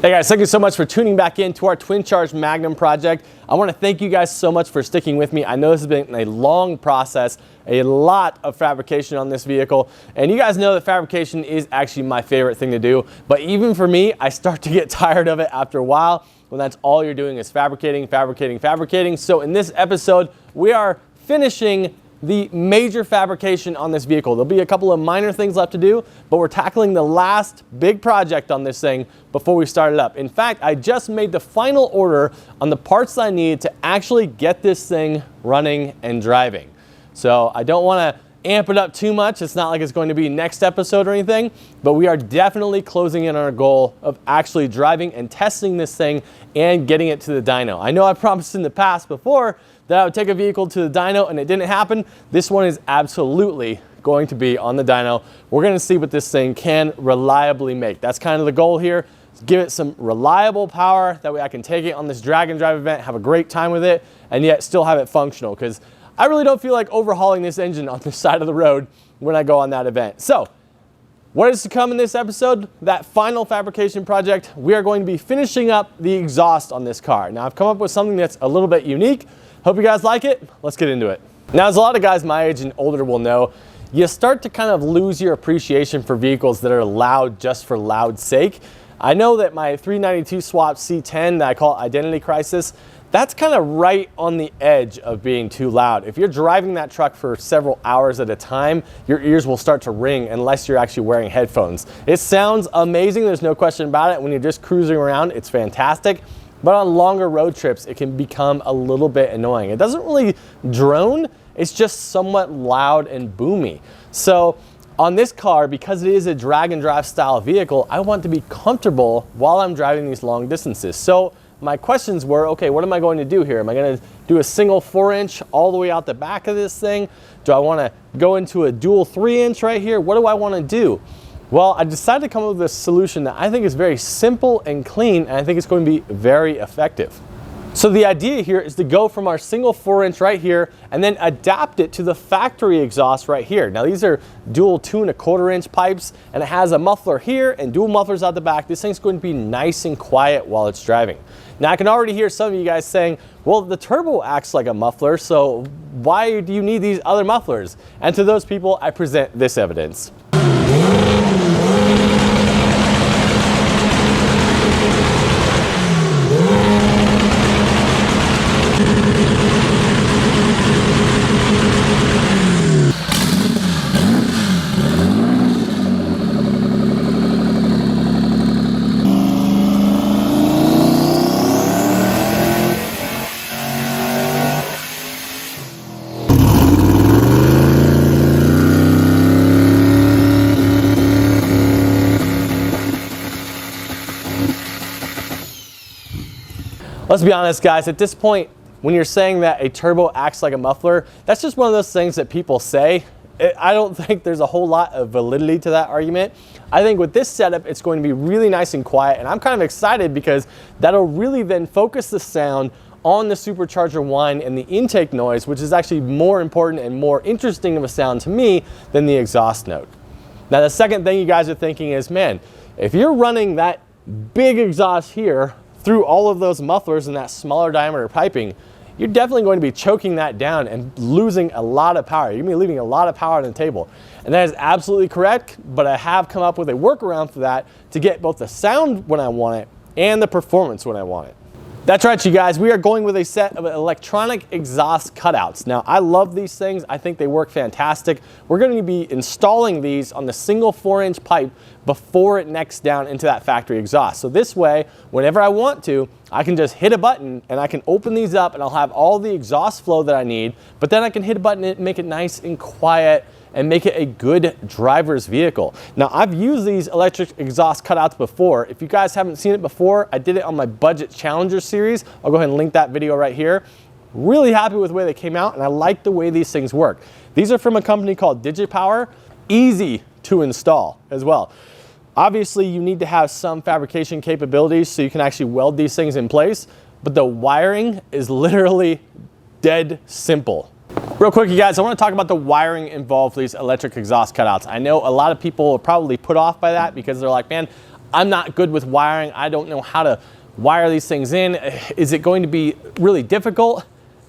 Hey guys, thank you so much for tuning back in to our Twin Charged Magnum project. I want to thank you guys so much for sticking with me. I know this has been a long process, a lot of fabrication on this vehicle, and you guys know that fabrication is actually my favorite thing to do. But even for me, I start to get tired of it after a while when that's all you're doing is fabricating. So in this episode, we are finishing the major fabrication on this vehicle. There'll be a couple of minor things left to do, but we're tackling the last big project on this thing before we start it up. In fact, I just made the final order on the parts that I need to actually get this thing running and driving. So I don't want to amp it up too much. It's not like it's going to be next episode or anything, but we are definitely closing in on our goal of actually driving and testing this thing and getting it to the dyno. I know I promised in the past before that I would take a vehicle to the dyno and it didn't happen. This one is absolutely going to be on the dyno. We're going to see what this thing can reliably make. That's kind of the goal here. Give it some reliable power. That way I can take it on this drag and drive event, have a great time with it, and yet still have it functional, because I really don't feel like overhauling this engine on the side of the road when I go on that event. So what is to come in this episode? That final fabrication project, we are going to be finishing up the exhaust on this car. Now I've come up with something that's a little bit unique. Hope you guys like it. Let's get into it. Now, as a lot of guys my age and older will know, you start to kind of lose your appreciation for vehicles that are loud just for loud's sake. I know that my 392 swap C10 that I call Identity Crisis, that's kind of right on the edge of being too loud. If you're driving that truck for several hours at a time, your ears will start to ring unless you're actually wearing headphones. It sounds amazing, there's no question about it. When you're just cruising around, it's fantastic. But on longer road trips, it can become a little bit annoying. It doesn't really drone, it's just somewhat loud and boomy. So on this car, because it is a drag and drive style vehicle, I want to be comfortable while I'm driving these long distances. So my questions were, okay, what am I going to do here? Am I going to do a single 4-inch all the way out the back of this thing? Do I want to go into a dual 3-inch right here? What do I want to do? Well, I decided to come up with a solution that I think is very simple and clean, and I think it's going to be very effective. So the idea here is to go from our single 4-inch right here and then adapt it to the factory exhaust right here. Now these are dual 2 1/4-inch pipes, and it has a muffler here and dual mufflers out the back. This thing's going to be nice and quiet while it's driving. Now I can already hear some of you guys saying, well, the turbo acts like a muffler, so why do you need these other mufflers? And to those people, I present this evidence. Let's be honest, guys, at this point, when you're saying that a turbo acts like a muffler, that's just one of those things that people say. I don't think there's a whole lot of validity to that argument. I think with this setup, it's going to be really nice and quiet, and I'm kind of excited because that'll really then focus the sound on the supercharger whine and the intake noise, which is actually more important and more interesting of a sound to me than the exhaust note. Now, the second thing you guys are thinking is, man, if you're running that big exhaust here through all of those mufflers and that smaller diameter piping, you're definitely going to be choking that down and losing a lot of power. You're going to be leaving a lot of power on the table. And that is absolutely correct, but I have come up with a workaround for that to get both the sound when I want it and the performance when I want it. That's right, you guys. We are going with a set of electronic exhaust cutouts. Now, I love these things. I think they work fantastic. We're going to be installing these on the single 4-inch pipe before it necks down into that factory exhaust. So this way, whenever I want to, I can just hit a button and I can open these up and I'll have all the exhaust flow that I need, but then I can hit a button and make it nice and quiet and make it a good driver's vehicle. Now, I've used these electric exhaust cutouts before. If you guys haven't seen it before, I did it on my Budget Challenger series. I'll go ahead and link that video right here. Really happy with the way they came out, and I like the way these things work. These are from a company called DigiPower. Easy to install as well. Obviously, you need to have some fabrication capabilities so you can actually weld these things in place, but the wiring is literally dead simple. Real quick, you guys, I want to talk about the wiring involved with these electric exhaust cutouts. I know a lot of people are probably put off by that because they're like, man, I'm not good with wiring. I don't know how to wire these things in. Is it going to be really difficult?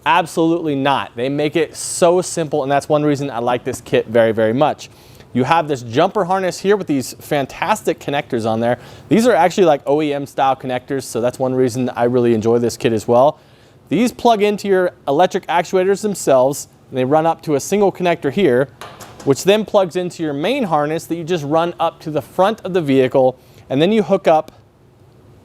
Absolutely not. They make it so simple, and that's one reason I like this kit very, very much. You have this jumper harness here with these fantastic connectors on there. These are actually like OEM style connectors, so that's one reason I really enjoy this kit as well. These plug into your electric actuators themselves, and they run up to a single connector here, which then plugs into your main harness that you just run up to the front of the vehicle, and then you hook up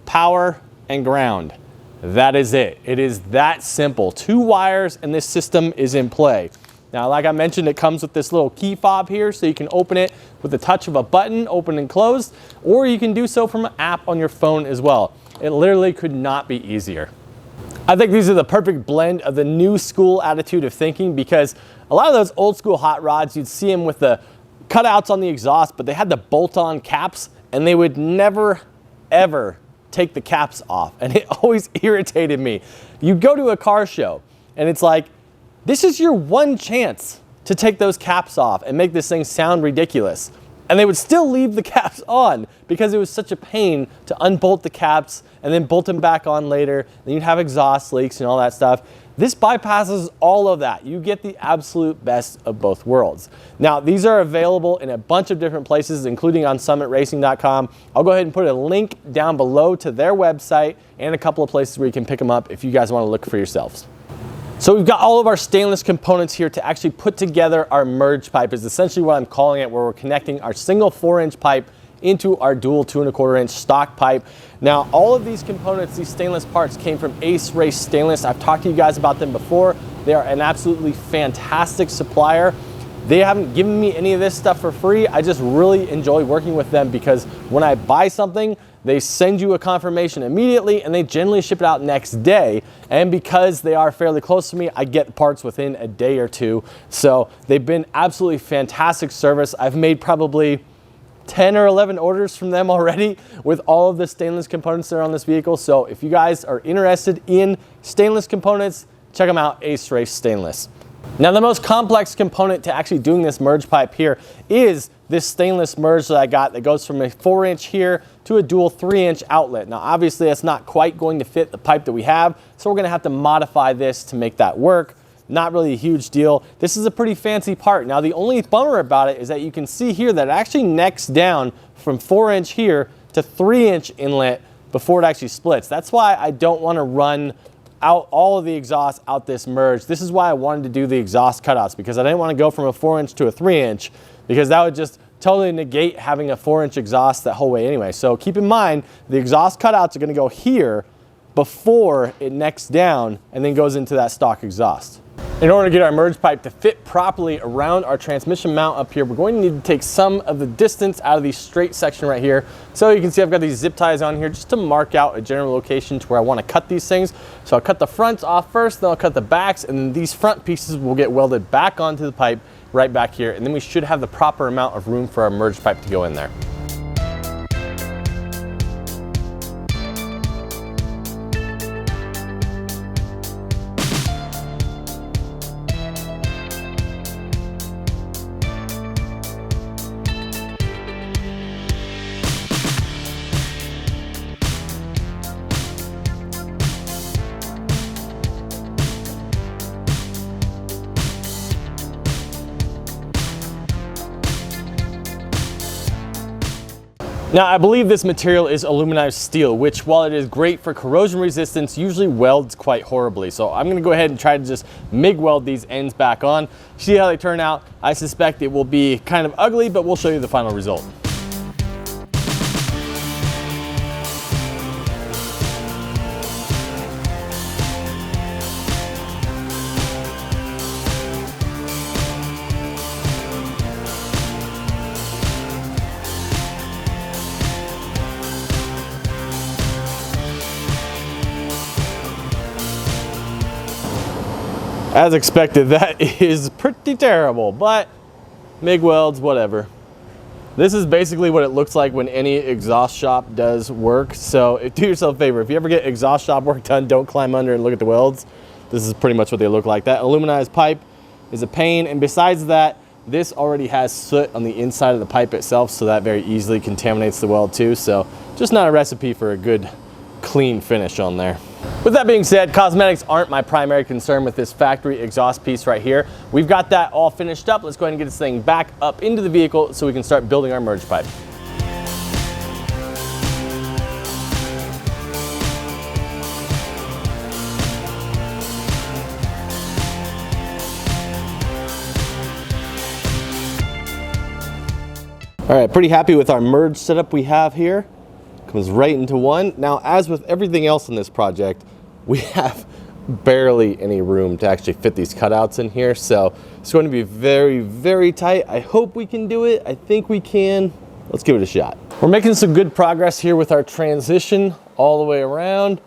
power and ground. That is it. It is that simple. 2 wires and this system is in play. Now, like I mentioned, it comes with this little key fob here, so you can open it with the touch of a button, open and close, or you can do so from an app on your phone as well. It literally could not be easier. I think these are the perfect blend of the new school attitude of thinking, because a lot of those old school hot rods, you'd see them with the cutouts on the exhaust, but they had the bolt-on caps, and they would never, ever take the caps off, and it always irritated me. You go to a car show, and it's like, this is your one chance to take those caps off and make this thing sound ridiculous. And they would still leave the caps on because it was such a pain to unbolt the caps and then bolt them back on later. Then you'd have exhaust leaks and all that stuff. This bypasses all of that. You get the absolute best of both worlds. Now, these are available in a bunch of different places, including on summitracing.com. I'll go ahead and put a link down below to their website and a couple of places where you can pick them up if you guys want to look for yourselves. So we've got all of our stainless components here to actually put together our merge pipe, is essentially what I'm calling it, where we're connecting our single 4-inch pipe into our dual 2¼ inch stock pipe. Now, all of these components, these stainless parts, came from Ace Race Stainless. I've talked to you guys about them before. They are an absolutely fantastic supplier. They haven't given me any of this stuff for free. I just really enjoy working with them because when I buy something, they send you a confirmation immediately and they generally ship it out next day. And because they are fairly close to me, I get parts within a day or two. So they've been absolutely fantastic service. I've made probably 10 or 11 orders from them already with all of the stainless components that are on this vehicle. So if you guys are interested in stainless components, check them out, Ace Race Stainless. Now, the most complex component to actually doing this merge pipe here is this stainless merge that I got that goes from a 4-inch here to a dual 3-inch outlet. Now, obviously that's not quite going to fit the pipe that we have, so we're gonna have to modify this to make that work. Not really a huge deal. This is a pretty fancy part. Now, the only bummer about it is that you can see here that it actually necks down from 4-inch here to 3-inch inlet before it actually splits. That's why I don't want to run out all of the exhaust out this merge. This is why I wanted to do the exhaust cutouts, because I didn't want to go from a 4-inch to a 3-inch, because that would just totally negate having a 4-inch exhaust that whole way anyway. So keep in mind, the exhaust cutouts are going to go here before it necks down and then goes into that stock exhaust. In order to get our merge pipe to fit properly around our transmission mount up here, we're going to need to take some of the distance out of the straight section right here. So you can see I've got these zip ties on here just to mark out a general location to where I want to cut these things. So I'll cut the fronts off first, then I'll cut the backs, and then these front pieces will get welded back onto the pipe right back here. And then we should have the proper amount of room for our merge pipe to go in there. Now, I believe this material is aluminized steel, which, while it is great for corrosion resistance, usually welds quite horribly. So I'm gonna go ahead and try to just MIG weld these ends back on, see how they turn out. I suspect it will be kind of ugly, but we'll show you the final result. As expected, that is pretty terrible, but MIG welds, whatever. This is basically what it looks like when any exhaust shop does work. So do yourself a favor, if you ever get exhaust shop work done, don't climb under and look at the welds. This is pretty much what they look like. That aluminized pipe is a pain, and besides that, this already has soot on the inside of the pipe itself, so that very easily contaminates the weld too. So just not a recipe for a good clean finish on there. With that being said, cosmetics aren't my primary concern with this factory exhaust piece right here. We've got that all finished up. Let's go ahead and get this thing back up into the vehicle so we can start building our merge pipe. All right, pretty happy with our merge setup we have here. Comes right into one. Now, as with everything else in this project, we have barely any room to actually fit these cutouts in here. So it's going to be very, very tight. I hope we can do it. I think we can. Let's give it a shot. We're making some good progress here with our transition all the way around.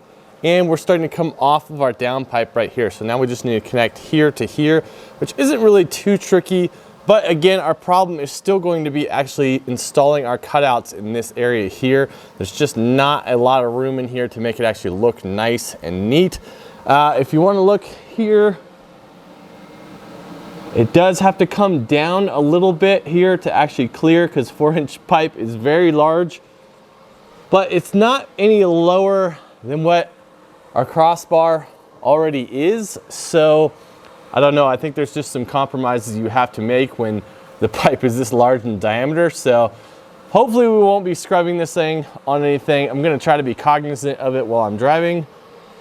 And we're starting to come off of our downpipe right here. So now we just need to connect here to here, which isn't really too tricky. But again, our problem is still going to be actually installing our cutouts in this area here. There's just not a lot of room in here to make it actually look nice and neat. If you want to look here, it does have to come down a little bit here to actually clear, because 4-inch pipe is very large. But it's not any lower than what our crossbar already is. So I don't know, I think there's just some compromises you have to make when the pipe is this large in diameter. So hopefully we won't be scrubbing this thing on anything. I'm gonna try to be cognizant of it while I'm driving,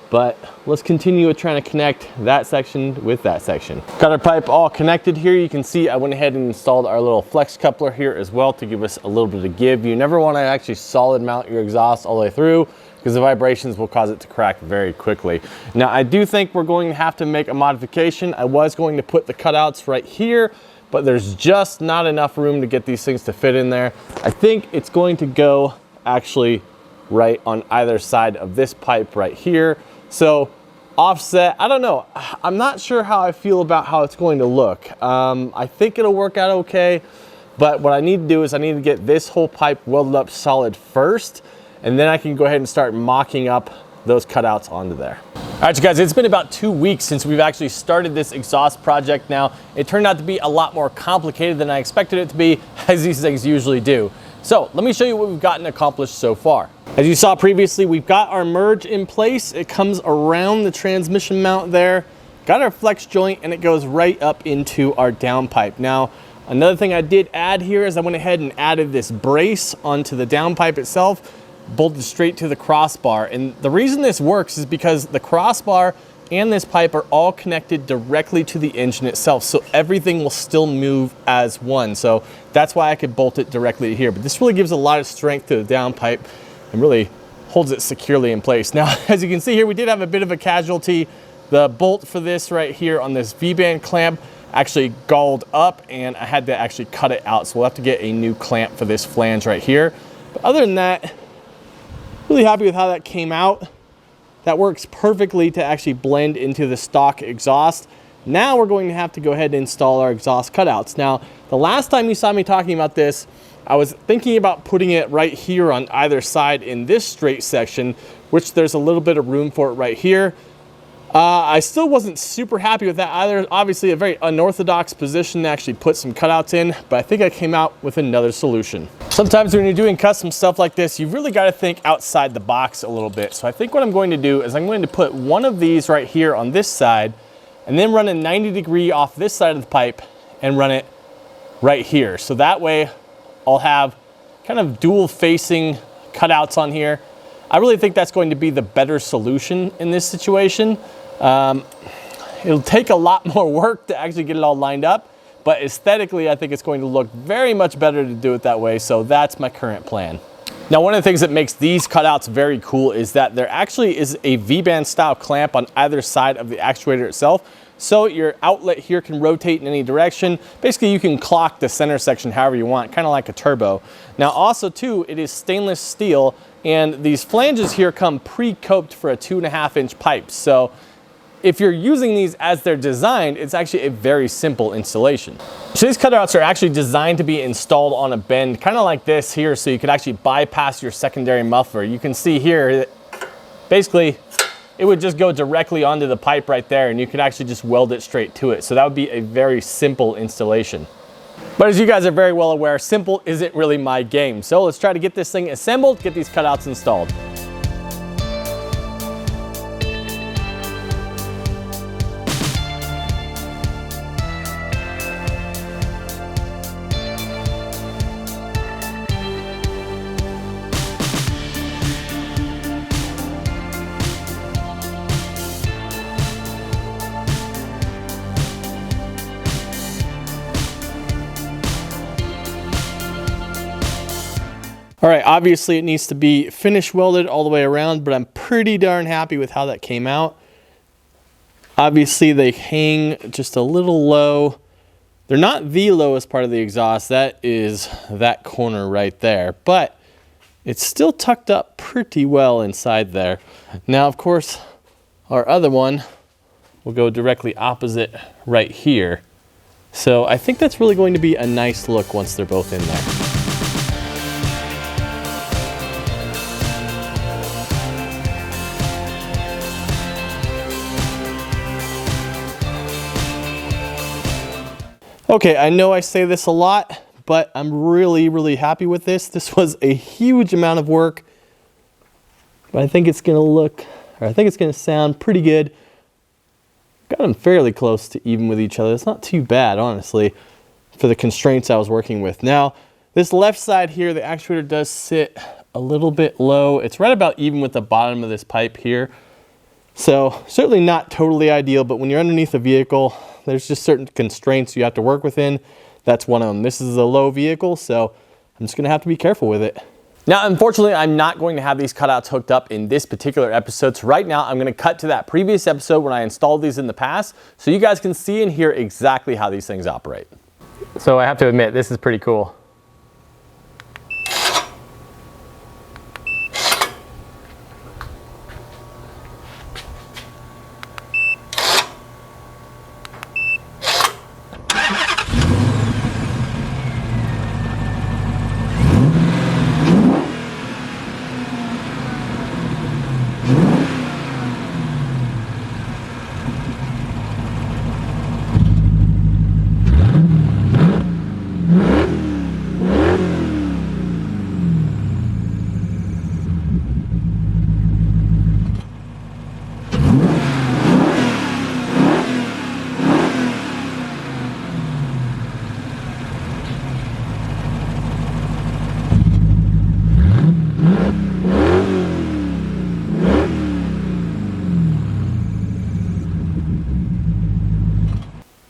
but let's continue with trying to connect that section with that section. Got our pipe all connected here. You can see I went ahead and installed our little flex coupler here as well to give us a little bit of give. You never wanna actually solid mount your exhaust all the way through, because the vibrations will cause it to crack very quickly. Now, I do think we're going to have to make a modification. I was going to put the cutouts right here, but there's just not enough room to get these things to fit in there. I think it's going to go actually right on either side of this pipe right here. So offset, I don't know. I'm not sure how I feel about how it's going to look. I think it'll work out okay, but what I need to do is I need to get this whole pipe welded up solid first, and then I can go ahead and start mocking up those cutouts onto there. All right, you guys, it's been about 2 weeks since we've actually started this exhaust project now. It turned out to be a lot more complicated than I expected it to be, as these things usually do. So let me show you what we've gotten accomplished so far. As you saw previously, we've got our merge in place. It comes around the transmission mount there, got our flex joint, and it goes right up into our downpipe. Now, another thing I did add here is I went ahead and added this brace onto the downpipe itself, bolted straight to the crossbar. And the reason this works is because the crossbar and this pipe are all connected directly to the engine itself, so everything will still move as one. So that's why I could bolt it directly to here. But this really gives a lot of strength to the downpipe and really holds it securely in place. Now, as you can see here, we did have a bit of a casualty. The bolt for this right here on this V-band clamp actually galled up, and I had to actually cut it out. So we'll have to get a new clamp for this flange right here. But other than that, really happy with how that came out. That works perfectly to actually blend into the stock exhaust. Now we're going to have to go ahead and install our exhaust cutouts. Now, the last time you saw me talking about this, I was thinking about putting it right here on either side in this straight section, which there's a little bit of room for it right here. I still wasn't super happy with that either. Obviously a very unorthodox position to actually put some cutouts in, but I think I came out with another solution. Sometimes when you're doing custom stuff like this, you've really got to think outside the box a little bit. So I think what I'm going to do is I'm going to put one of these right here on this side, and then run a 90-degree off this side of the pipe and run it right here. So that way I'll have kind of dual facing cutouts on here. I really think that's going to be the better solution in this situation. It'll take a lot more work to actually get it all lined up, but aesthetically, I think it's going to look very much better to do it that way. So that's my current plan. Now, one of the things that makes these cutouts very cool is that there actually is a V-band style clamp on either side of the actuator itself. So your outlet here can rotate in any direction. Basically, you can clock the center section however you want, kind of like a turbo. Now, also too, it is stainless steel, and these flanges here come pre-coped for a 2.5-inch pipe. So if you're using these as they're designed, it's actually a very simple installation. So these cutouts are actually designed to be installed on a bend, kind of like this here, so you could actually bypass your secondary muffler. You can see here that basically it would just go directly onto the pipe right there, and you could actually just weld it straight to it. So that would be a very simple installation. But as you guys are very well aware, simple isn't really my game. So let's try to get this thing assembled, get these cutouts installed. All right, obviously it needs to be finish welded all the way around, but I'm pretty darn happy with how that came out. Obviously they hang just a little low. They're not the lowest part of the exhaust, that is that corner right there, but it's still tucked up pretty well inside there. Now, of course, our other one will go directly opposite right here. So I think that's really going to be a nice look once they're both in there. Okay, I know I say this a lot, but I'm really happy with this. This was a huge amount of work, but I think it's gonna sound pretty good. Got them fairly close to even with each other. It's not too bad, honestly, for the constraints I was working with. Now, this left side here, the actuator does sit a little bit low. It's right about even with the bottom of this pipe here. So certainly not totally ideal, but when you're underneath a vehicle, there's just certain constraints you have to work within. That's one of them. This is a low vehicle, so I'm just gonna have to be careful with it. Now, unfortunately, I'm not going to have these cutouts hooked up in this particular episode. So right now, I'm gonna cut to that previous episode when I installed these in the past, so you guys can see and hear exactly how these things operate. So I have to admit, this is pretty cool.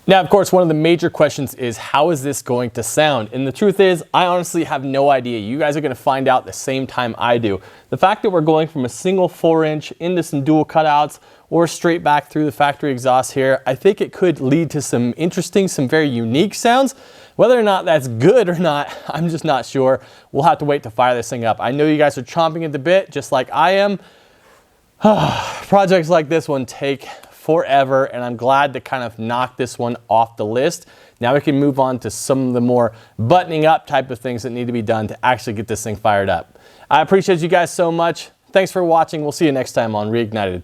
Now, of course, one of the major questions is, how is this going to sound? And the truth is, I honestly have no idea. You guys are gonna find out the same time I do. The fact that we're going from a single 4-inch into some dual cutouts or straight back through the factory exhaust here, I think it could lead to some interesting, some very unique sounds. Whether or not that's good or not, I'm just not sure. We'll have to wait to fire this thing up. I know you guys are chomping at the bit, just like I am. Projects like this one take forever, and I'm glad to kind of knock this one off the list. Now we can move on to some of the more buttoning up type of things that need to be done to actually get this thing fired up. I appreciate you guys so much. Thanks for watching. We'll see you next time on Reignited.